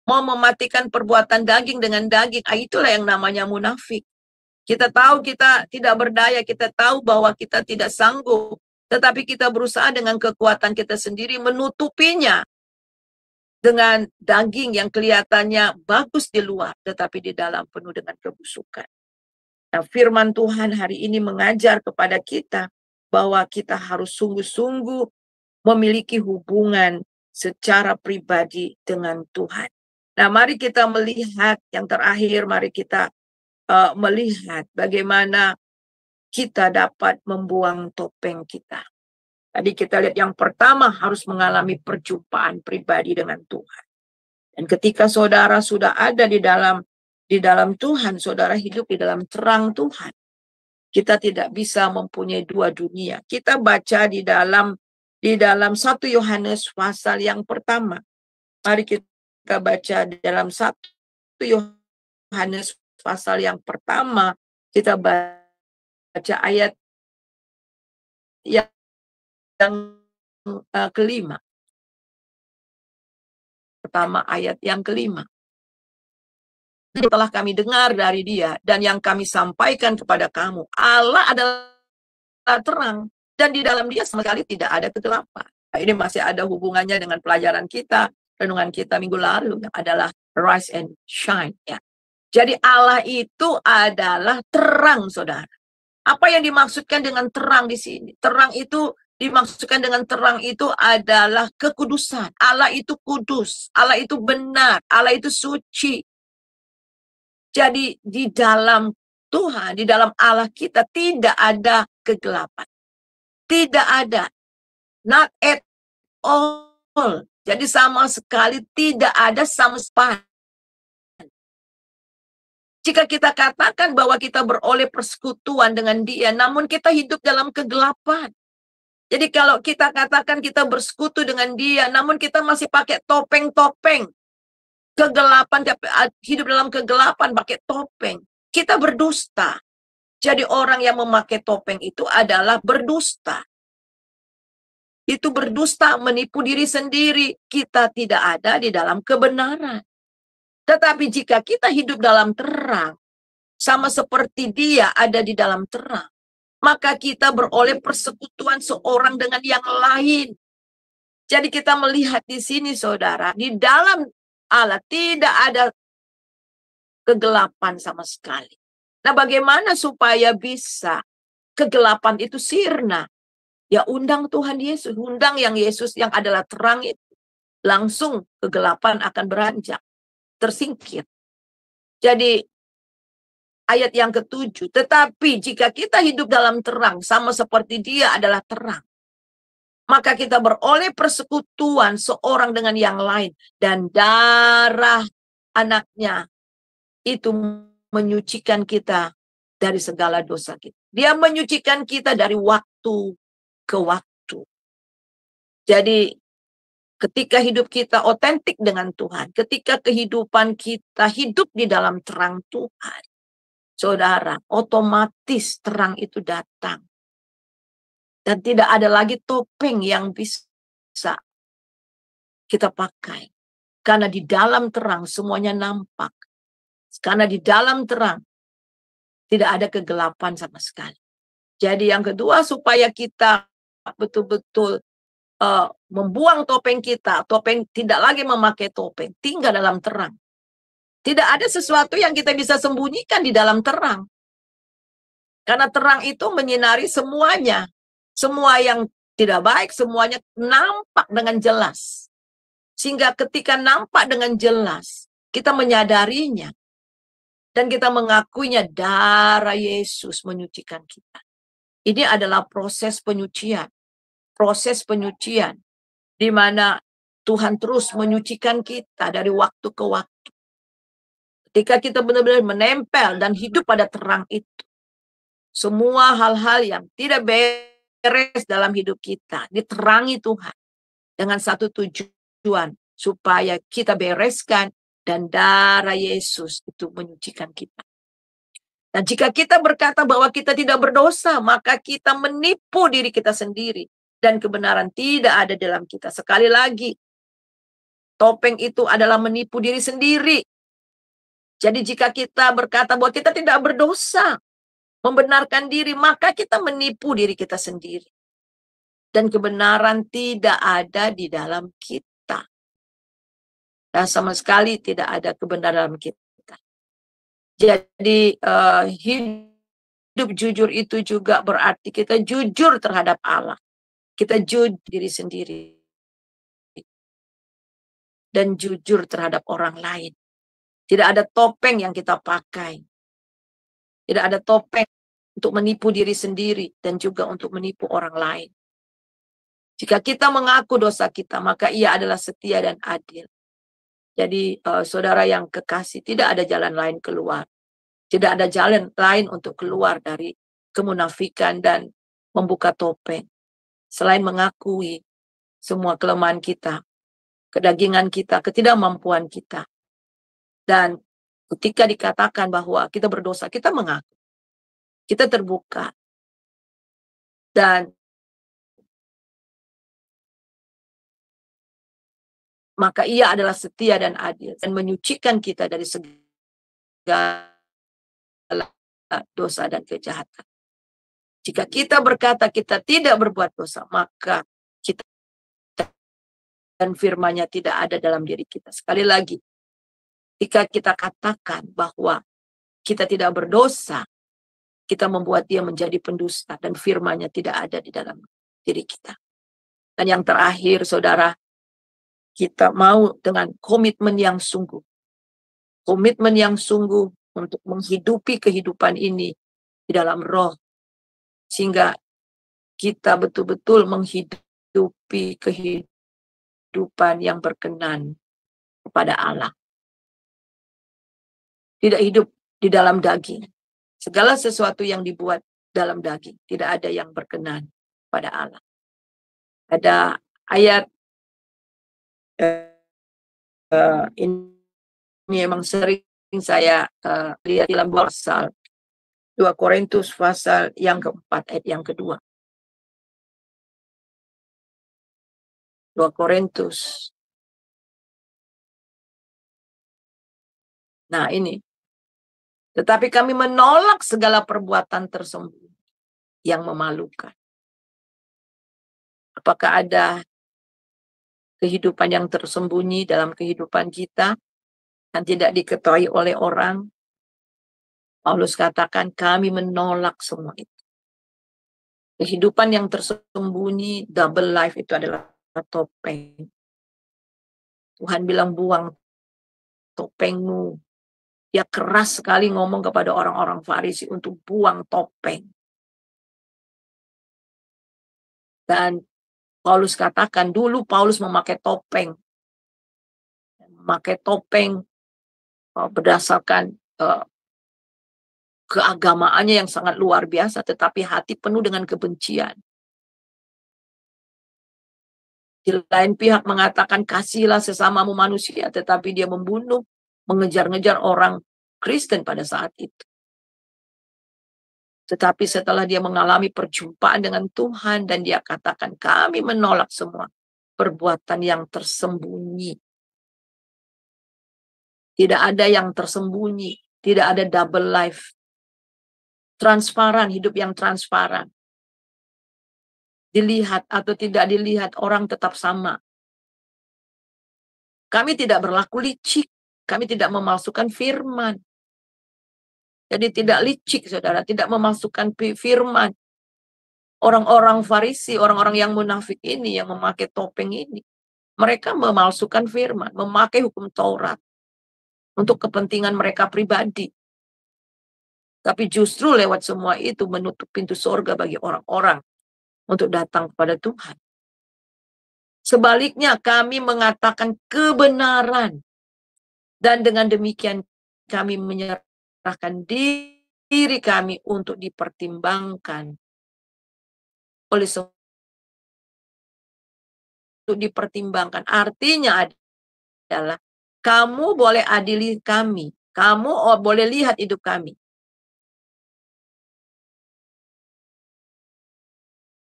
mau mematikan perbuatan daging dengan daging, itulah yang namanya munafik. Kita tahu kita tidak berdaya, kita tahu bahwa kita tidak sanggup. Tetapi kita berusaha dengan kekuatan kita sendiri menutupinya. Dengan daging yang kelihatannya bagus di luar, tetapi di dalam penuh dengan kebusukan. Nah, firman Tuhan hari ini mengajar kepada kita bahwa kita harus sungguh-sungguh memiliki hubungan secara pribadi dengan Tuhan. Nah, mari kita melihat yang terakhir, mari kita melihat bagaimana kita dapat membuang topeng kita. Tadi kita lihat yang pertama harus mengalami perjumpaan pribadi dengan Tuhan. Dan ketika saudara sudah ada di dalam Tuhan, saudara hidup di dalam terang Tuhan. Kita tidak bisa mempunyai dua dunia. Kita baca di dalam 1 Yohanes pasal yang pertama. Mari kita baca di dalam 1 Yohanes pasal yang pertama. Kita baca ayat yang kelima. Pertama ayat yang kelima. Telah kami dengar dari dia dan yang kami sampaikan kepada kamu. Allah adalah terang dan di dalam dia sama sekali tidak ada kegelapan. Nah, ini masih ada hubungannya dengan pelajaran kita, renungan kita minggu lalu yang adalah rise and shine. Ya. Jadi Allah itu adalah terang, saudara. Apa yang dimaksudkan dengan terang di sini? Terang itu dimaksudkan dengan terang itu adalah kekudusan. Allah itu kudus, Allah itu benar, Allah itu suci. Jadi di dalam Tuhan, di dalam Allah kita tidak ada kegelapan. Tidak ada. Not at all. Jadi sama sekali tidak ada sama sekali. Jika kita katakan bahwa kita beroleh persekutuan dengan dia, namun kita hidup dalam kegelapan. Jadi kalau kita katakan kita bersekutu dengan dia, namun kita masih pakai topeng-topeng. Kegelapan, hidup dalam kegelapan pakai topeng. Kita berdusta. Jadi orang yang memakai topeng itu adalah berdusta. Itu berdusta, menipu diri sendiri. Kita tidak ada di dalam kebenaran. Tetapi jika kita hidup dalam terang, sama seperti dia ada di dalam terang, maka kita beroleh persekutuan seorang dengan yang lain. Jadi kita melihat di sini, saudara, di dalam Allah tidak ada kegelapan sama sekali. Nah, bagaimana supaya bisa kegelapan itu sirna? Ya undang Tuhan Yesus, undang yang Yesus yang adalah terang itu. Langsung kegelapan akan beranjak, tersingkir. Jadi ayat yang ke-7, tetapi jika kita hidup dalam terang, sama seperti dia adalah terang, maka kita beroleh persekutuan seorang dengan yang lain. Dan darah anaknya itu menyucikan kita dari segala dosa kita. Dia menyucikan kita dari waktu ke waktu. Jadi ketika hidup kita otentik dengan Tuhan, ketika kehidupan kita hidup di dalam terang Tuhan, saudara, otomatis terang itu datang. Dan tidak ada lagi topeng yang bisa kita pakai. Karena di dalam terang semuanya nampak. Karena di dalam terang tidak ada kegelapan sama sekali. Jadi yang kedua, supaya kita betul-betul membuang topeng kita. Topeng tidak lagi memakai topeng. Tinggal dalam terang. Tidak ada sesuatu yang kita bisa sembunyikan di dalam terang. Karena terang itu menyinari semuanya. Semua yang tidak baik, semuanya nampak dengan jelas. Sehingga ketika nampak dengan jelas, kita menyadarinya. Dan kita mengakuinya, darah Yesus menyucikan kita. Ini adalah proses penyucian. Proses penyucian. Di mana Tuhan terus menyucikan kita dari waktu ke waktu. Ketika kita benar-benar menempel dan hidup pada terang itu. Semua hal-hal yang tidak beres dalam hidup kita diterangi Tuhan. Dengan satu tujuan. Supaya kita bereskan. Dan darah Yesus itu menyucikan kita. Dan jika kita berkata bahwa kita tidak berdosa, maka kita menipu diri kita sendiri. Dan kebenaran tidak ada dalam kita. Sekali lagi, topeng itu adalah menipu diri sendiri. Jadi jika kita berkata bahwa kita tidak berdosa, membenarkan diri, maka kita menipu diri kita sendiri. Dan kebenaran tidak ada di dalam kita. Dan sama sekali tidak ada kebenaran dalam kita. Jadi hidup jujur itu juga berarti kita jujur terhadap Allah. Kita jujur diri sendiri. Dan jujur terhadap orang lain. Tidak ada topeng yang kita pakai. Tidak ada topeng untuk menipu diri sendiri dan juga untuk menipu orang lain. Jika kita mengaku dosa kita, maka ia adalah setia dan adil. Jadi saudara yang kekasih, tidak ada jalan lain keluar. Tidak ada jalan lain untuk keluar dari kemunafikan dan membuka topeng. Selain mengakui semua kelemahan kita, kedagingan kita, ketidakmampuan kita. Dan ketika dikatakan bahwa kita berdosa, kita mengaku. Kita terbuka. Dan maka ia adalah setia dan adil. Dan menyucikan kita dari segala dosa dan kejahatan. Jika kita berkata kita tidak berbuat dosa, maka kita dan firman-Nya tidak ada dalam diri kita. Sekali lagi, jika kita katakan bahwa kita tidak berdosa, kita membuat dia menjadi pendusta dan firman-Nya tidak ada di dalam diri kita. Dan yang terakhir, saudara, kita mau dengan komitmen yang sungguh. Komitmen yang sungguh untuk menghidupi kehidupan ini di dalam roh. Sehingga kita betul-betul menghidupi kehidupan yang berkenan kepada Allah. Tidak hidup di dalam daging. Segala sesuatu yang dibuat dalam daging. Tidak ada yang berkenan pada Allah. Ada ayat ini memang sering saya lihat dalam Pasal 2 Korintus pasal yang keempat ayat yang kedua. 2 Korintus. Nah ini. Tetapi kami menolak segala perbuatan tersembunyi yang memalukan. Apakah ada kehidupan yang tersembunyi dalam kehidupan kita yang tidak diketahui oleh orang? Paulus katakan kami menolak semua itu. Kehidupan yang tersembunyi, double life itu adalah topeng. Tuhan bilang buang topengmu. Dia keras sekali ngomong kepada orang-orang Farisi untuk buang topeng. Dan Paulus katakan dulu Paulus memakai topeng. Memakai topeng berdasarkan keagamaannya yang sangat luar biasa, tetapi hati penuh dengan kebencian. Di lain pihak mengatakan kasihilah sesamamu manusia, tetapi dia membunuh, mengejar-ngejar orang Kristen pada saat itu. Tetapi setelah dia mengalami perjumpaan dengan Tuhan dan dia katakan kami menolak semua perbuatan yang tersembunyi. Tidak ada yang tersembunyi, tidak ada double life. Transparan, hidup yang transparan. Dilihat atau tidak dilihat, orang tetap sama. Kami tidak berlaku licik, kami tidak memalsukan firman. Jadi tidak licik, saudara, tidak memasukkan firman. Orang-orang Farisi, orang-orang yang munafik ini, yang memakai topeng ini, mereka memalsukan firman, memakai hukum Taurat untuk kepentingan mereka pribadi. Tapi justru lewat semua itu menutup pintu surga bagi orang-orang untuk datang kepada Tuhan. Sebaliknya kami mengatakan kebenaran. Dan dengan demikian kami menyerahkan diri kami untuk dipertimbangkan oleh semua. Untuk dipertimbangkan. Artinya adalah kamu boleh adili kami. Kamu boleh lihat hidup kami.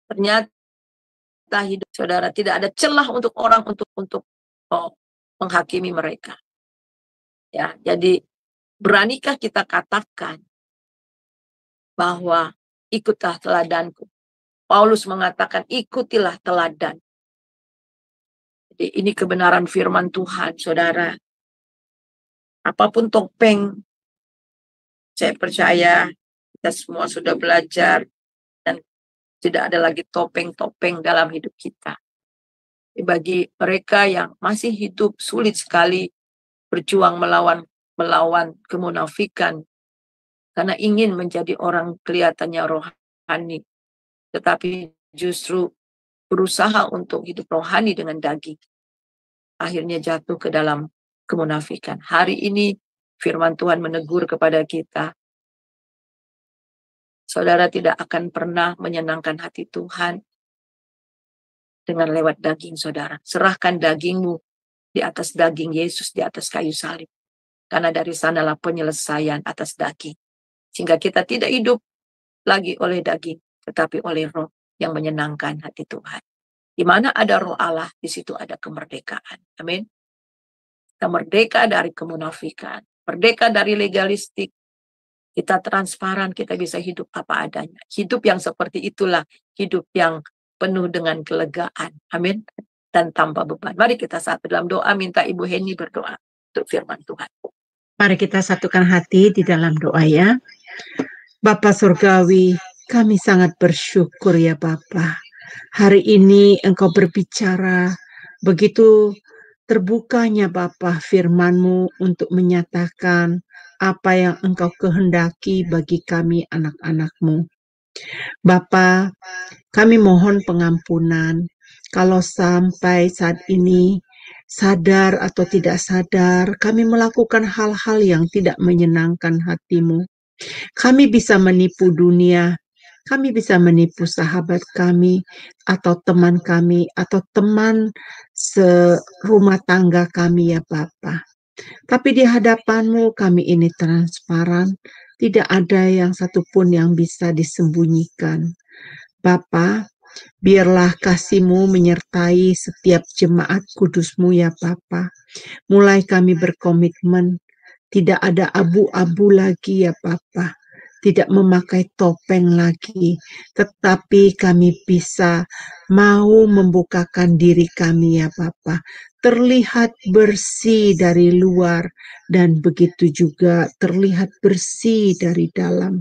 Ternyata hidup saudara tidak ada celah untuk orang untuk menghakimi mereka. Ya, jadi beranikah kita katakan bahwa ikutlah teladanku? Paulus mengatakan ikutilah teladan. Jadi ini kebenaran firman Tuhan, saudara. Apapun topeng, saya percaya kita semua sudah belajar dan tidak ada lagi topeng-topeng dalam hidup kita. Bagi mereka yang masih hidup sulit sekali berjuang melawan kemunafikan karena ingin menjadi orang kelihatannya rohani, tetapi justru berusaha untuk hidup rohani dengan daging, akhirnya jatuh ke dalam kemunafikan. Hari ini firman Tuhan menegur kepada kita, saudara tidak akan pernah menyenangkan hati Tuhan dengan lewat daging saudara. Serahkan dagingmu di atas daging Yesus, di atas kayu salib. Karena dari sanalah penyelesaian atas daging. Sehingga kita tidak hidup lagi oleh daging, tetapi oleh roh yang menyenangkan hati Tuhan. Di mana ada roh Allah, di situ ada kemerdekaan. Amin. Kita merdeka dari kemunafikan, merdeka dari legalistik. Kita transparan, kita bisa hidup apa adanya. Hidup yang seperti itulah hidup yang penuh dengan kelegaan. Amin. Dan tanpa beban. Mari kita satu dalam doa, minta Ibu Heni berdoa untuk firman Tuhan. Mari kita satukan hati di dalam doa ya. Bapa Surgawi, kami sangat bersyukur ya Bapa. Hari ini Engkau berbicara begitu terbukanya Bapa firman-Mu untuk menyatakan apa yang Engkau kehendaki bagi kami anak-anak-Mu. Bapa, kami mohon pengampunan kalau sampai saat ini sadar atau tidak sadar kami melakukan hal-hal yang tidak menyenangkan hati-Mu. Kami bisa menipu dunia, kami bisa menipu sahabat kami, atau teman kami, atau teman serumah tangga kami ya Bapa. Tapi di hadapan-Mu kami ini transparan, Tidak ada yang satupun yang bisa disembunyikan. Bapa, biarlah kasih-Mu menyertai setiap jemaat kudus-Mu ya Bapa. Mulai kami berkomitmen, tidak ada abu-abu lagi ya Bapa. Tidak memakai topeng lagi, tetapi kami bisa mau membukakan diri kami ya Bapa. Terlihat bersih dari luar dan begitu juga terlihat bersih dari dalam.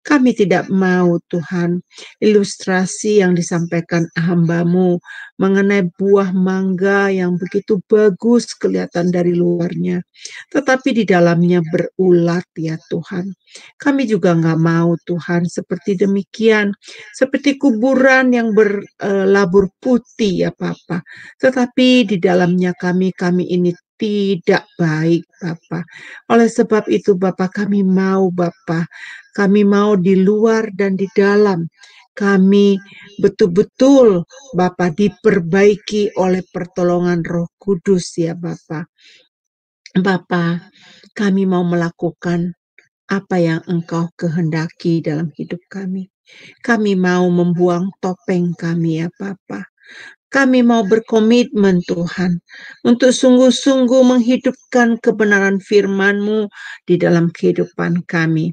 Kami tidak mau Tuhan ilustrasi yang disampaikan hamba-Mu mengenai buah mangga yang begitu bagus kelihatan dari luarnya, tetapi di dalamnya berulat ya Tuhan. Kami juga nggak mau Tuhan seperti demikian, seperti kuburan yang berlabur putih ya Bapa, tetapi di dalamnya kami ini tidak baik Bapa. Oleh sebab itu Bapa, kami mau Bapa, kami mau di luar dan di dalam kami betul-betul Bapa diperbaiki oleh pertolongan Roh Kudus ya Bapa. Bapa, kami mau melakukan apa yang Engkau kehendaki dalam hidup kami. Kami mau membuang topeng kami ya Bapa. Kami mau berkomitmen Tuhan untuk sungguh-sungguh menghidupkan kebenaran firman-Mu di dalam kehidupan kami.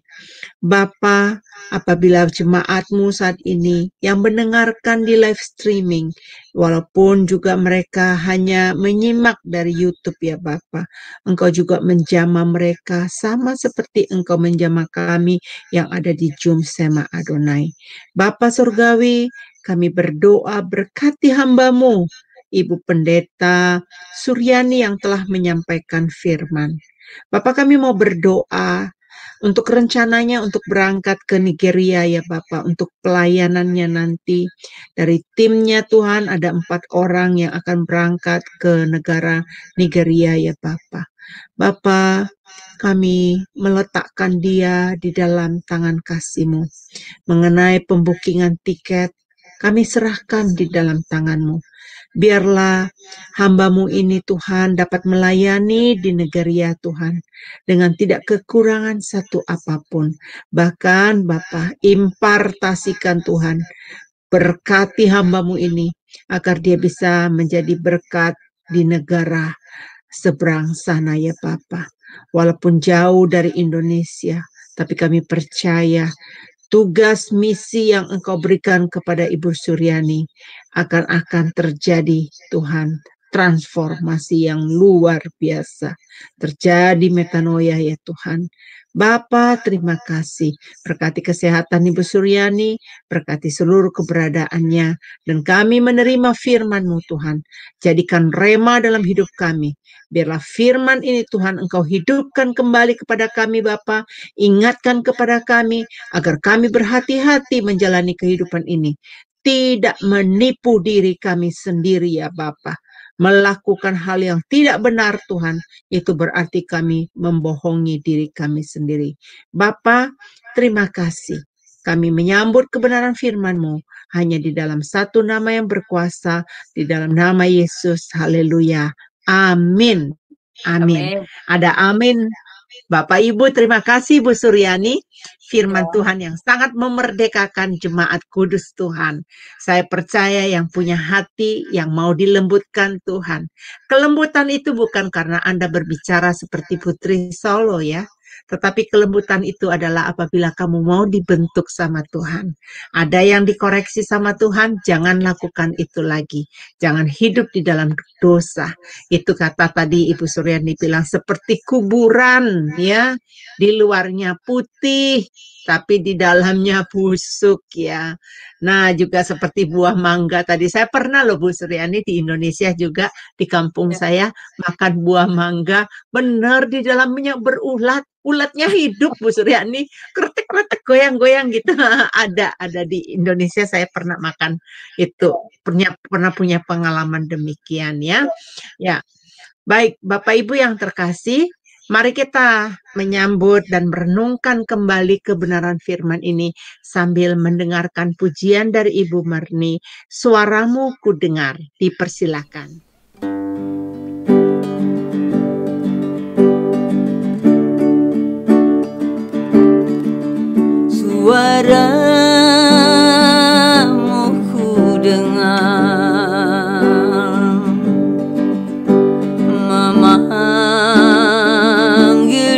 Bapa, apabila jemaat-Mu saat ini yang mendengarkan di live streaming, walaupun juga mereka hanya menyimak dari YouTube ya Bapa, Engkau juga menjamah mereka sama seperti Engkau menjamah kami yang ada di Zoom Sema Adonai. Bapa Surgawi, kami berdoa berkati hamba-Mu, Ibu Pendeta Suryani yang telah menyampaikan firman. Bapak, kami mau berdoa untuk rencananya untuk berangkat ke Nigeria ya Bapak, untuk pelayanannya nanti. Dari timnya Tuhan ada 4 orang yang akan berangkat ke negara Nigeria ya Bapak. Bapak, kami meletakkan dia di dalam tangan kasih-Mu. Mengenai pembukingan tiket, kami serahkan di dalam tangan-Mu. Biarlah hamba-Mu ini Tuhan dapat melayani di negeri ya Tuhan dengan tidak kekurangan satu apapun. Bahkan Bapa, impartasikan Tuhan, berkati hamba-Mu ini agar dia bisa menjadi berkat di negara seberang sana ya Bapa. Walaupun jauh dari Indonesia, tapi kami percaya tugas misi yang Engkau berikan kepada Ibu Suryani akan terjadi Tuhan, transformasi yang luar biasa. Terjadi metanoia ya Tuhan. Bapa, terima kasih. Berkati kesehatan Ibu Suryani, berkati seluruh keberadaannya, dan kami menerima firman-Mu Tuhan. Jadikan rema dalam hidup kami. Biarlah firman ini Tuhan Engkau hidupkan kembali kepada kami Bapa, ingatkan kepada kami, agar kami berhati-hati menjalani kehidupan ini. Tidak menipu diri kami sendiri ya Bapa. Melakukan hal yang tidak benar Tuhan, itu berarti kami membohongi diri kami sendiri. Bapa, terima kasih. Kami menyambut kebenaran firman-Mu hanya di dalam satu nama yang berkuasa, di dalam nama Yesus. Haleluya. Amin. Amin. Ada amin. Bapak Ibu, terima kasih Bu Suryani. Firman Tuhan yang sangat memerdekakan jemaat kudus Tuhan. Saya percaya yang punya hati yang mau dilembutkan Tuhan. Kelembutan itu bukan karena Anda berbicara seperti Putri Solo ya. Tetapi kelembutan itu adalah apabila kamu mau dibentuk sama Tuhan. Ada yang dikoreksi sama Tuhan, jangan lakukan itu lagi. Jangan hidup di dalam dosa. Itu kata tadi Ibu Suryani bilang seperti kuburan ya. Di luarnya putih, tapi di dalamnya busuk ya. Nah juga seperti buah mangga tadi. Saya pernah loh Bu Suryani di Indonesia juga, di kampung saya makan buah mangga. Benar di dalamnya berulat. Ulatnya hidup Bu Suryani, kretek-kretek goyang-goyang gitu. ada di Indonesia, saya pernah makan itu, pernah punya pengalaman demikian ya. Ya, baik Bapak Ibu yang terkasih, mari kita menyambut dan merenungkan kembali kebenaran firman ini sambil mendengarkan pujian dari Ibu Marni. Suaramu ku dengar, dipersilakan. suaramu ku dengar memanggil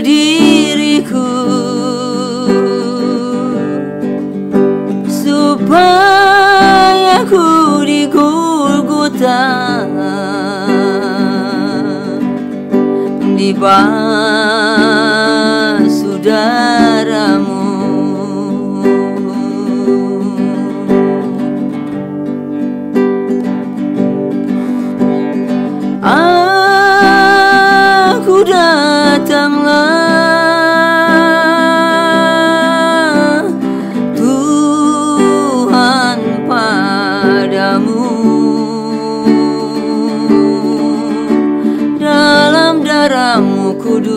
diriku supaya ku di Golgota dibasuh darahmu. Aku datanglah Tuhan padamu, dalam darahmu kudus,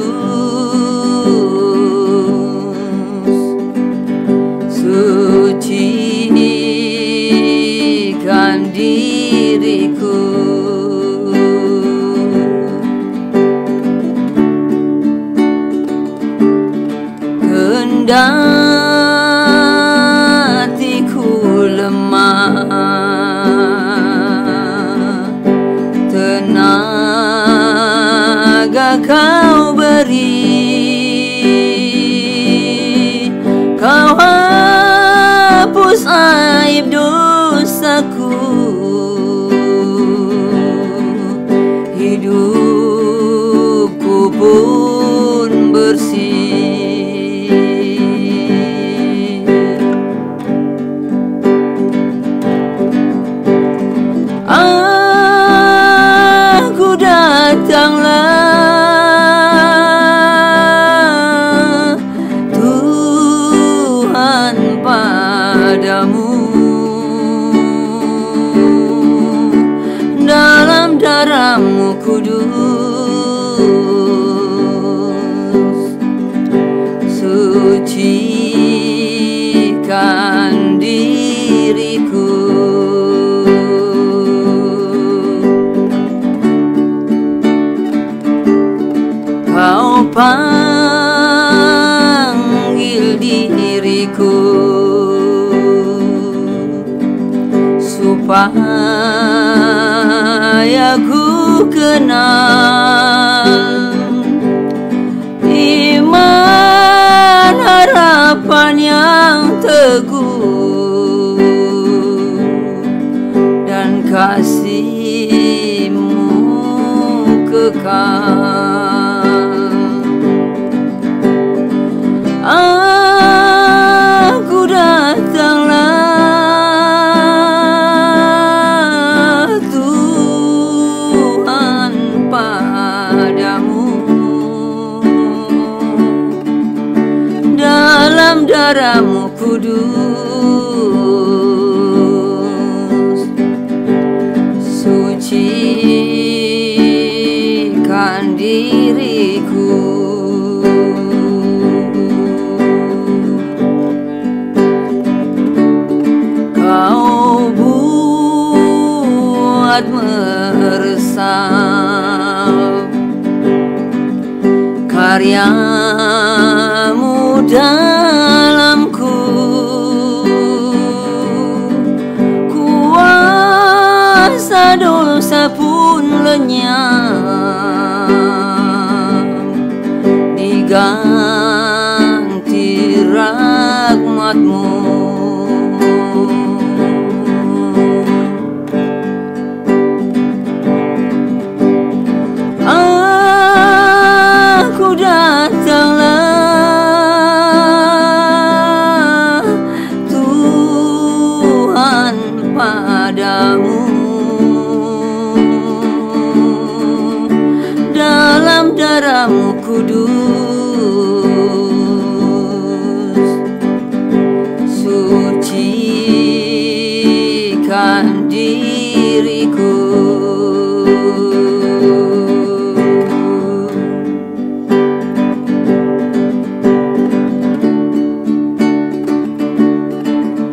sucikan diriku. Kendatiku lemah, tenaga kau beri, kau hapus aib dosaku, hidupku pun bersih. Aku datanglah Tuhan padamu, dalam darahmu kudus, sucikan diriku. Kau panggil diriku supaya ku kenal iman harapan yang teguh dan kasih-Mu kekal. Aku datanglah Tuhan padamu, dalam darahmu kudus, sucikan diriku. Kau buat meresap karya-Mu dalamku, kuasa dosa pun lenyap, diganti rahmat-Mu. Aku datanglah Tuhan padamu, dalam darahmu kudus, sucikan diriku.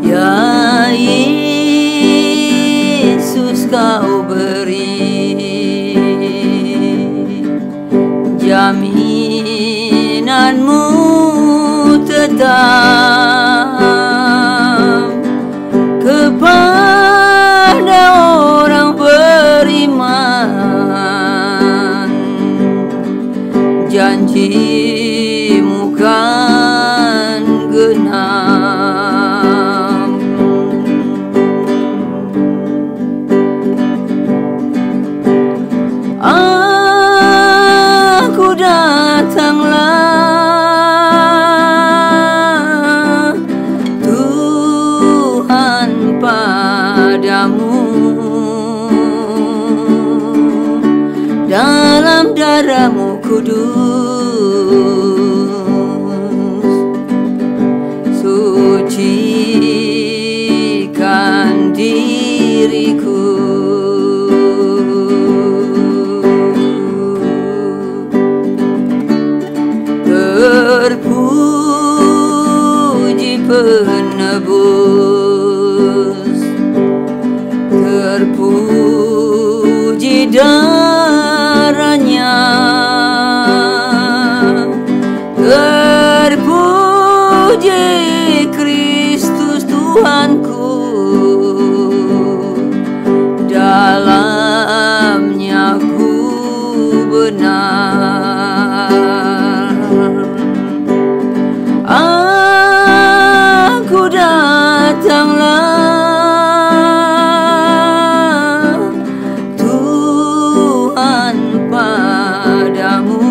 Ya Yesus, Kau beri jaminan-Mu tetap darah-Mu kudus, sucikan diriku. Terpuji penebus, terpuji darahnya, terpuji Kristus Tuhanku, dalamnya ku benar. Aku datanglah Tuhan padamu,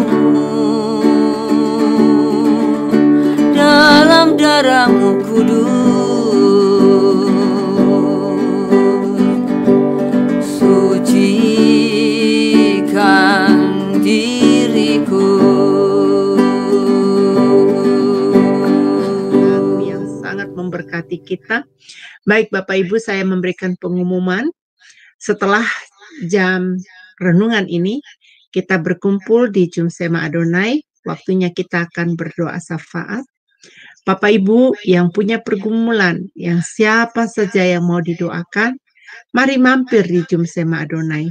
dalam darah-Mu kudus, sucikan diriku. Lagu yang sangat memberkati kita. Baik Bapak Ibu, saya memberikan pengumuman. Setelah jam renungan ini, kita berkumpul di Jumsema Adonai. Waktunya kita akan berdoa syafaat. Bapak Ibu yang punya pergumulan, yang siapa saja yang mau didoakan, mari mampir di Jumsema Adonai.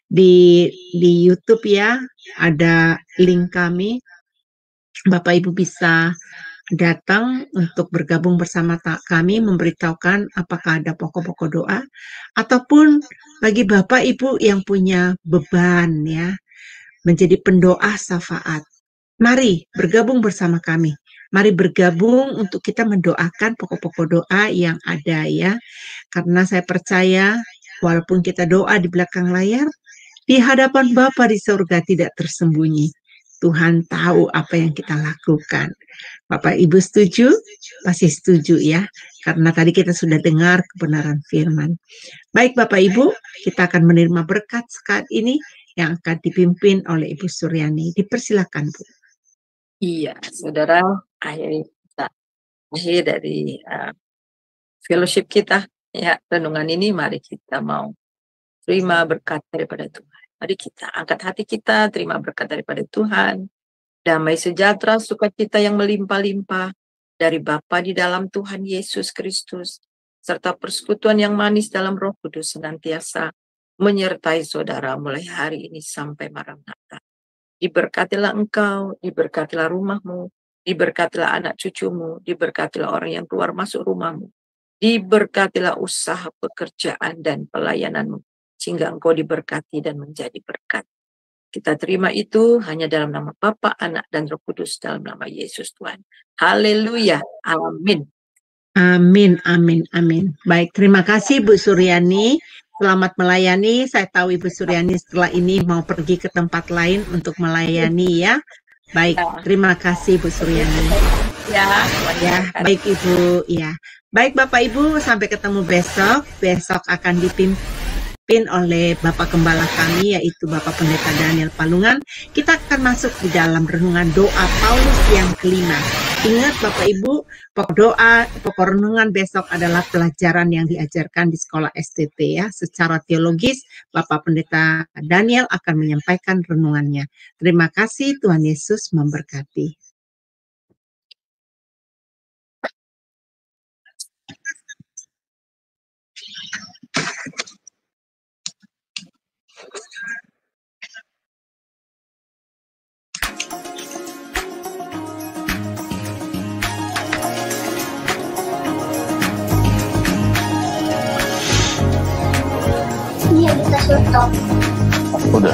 Di YouTube ya, ada link kami. Bapak Ibu bisa datang untuk bergabung bersama kami, memberitahukan apakah ada pokok-pokok doa, ataupun bagi Bapak Ibu yang punya beban ya, menjadi pendoa syafaat. Mari bergabung bersama kami. Mari bergabung untuk kita mendoakan pokok-pokok doa yang ada ya. Karena saya percaya walaupun kita doa di belakang layar, di hadapan Bapa di surga tidak tersembunyi. Tuhan tahu apa yang kita lakukan. Bapak Ibu setuju? Pasti setuju ya. Karena tadi kita sudah dengar kebenaran firman. Baik Bapak Ibu, kita akan menerima berkat saat ini yang akan dipimpin oleh Ibu Suryani. Dipersilakan Bu. Iya, saudara, akhir dari fellowship kita, ya renungan ini, mari kita mau terima berkat daripada Tuhan. Mari kita angkat hati kita, terima berkat daripada Tuhan. Damai sejahtera, sukacita yang melimpah-limpah dari Bapa di dalam Tuhan Yesus Kristus, serta persekutuan yang manis dalam Roh Kudus senantiasa menyertai saudara mulai hari ini sampai Maranatha. Diberkatilah engkau, diberkatilah rumahmu, diberkatilah anak cucumu, diberkatilah orang yang keluar masuk rumahmu, diberkatilah usaha pekerjaan dan pelayananmu, sehingga engkau diberkati dan menjadi berkat. Kita terima itu hanya dalam nama Bapa, Anak, dan Roh Kudus, dalam nama Yesus Tuhan. Haleluya. Amin. Amin, amin, amin. Baik, terima kasih Bu Suryani. Selamat melayani. Saya tahu Ibu Suryani setelah ini mau pergi ke tempat lain untuk melayani ya. Baik, terima kasih Bu Suryani. Ya, baik Ibu. Ya, baik Bapak Ibu, sampai ketemu besok. Besok akan dipimpin oleh Bapak Gembala kami, yaitu Bapak Pendeta Daniel Palungan. Kita akan masuk di dalam renungan doa Paulus yang kelima. Ingat Bapak Ibu, pokok renungan besok adalah pelajaran yang diajarkan di sekolah STT ya. Secara teologis, Bapak Pendeta Daniel akan menyampaikan renungannya. Terima kasih, Tuhan Yesus memberkati. Iya, bisa stop. Udah.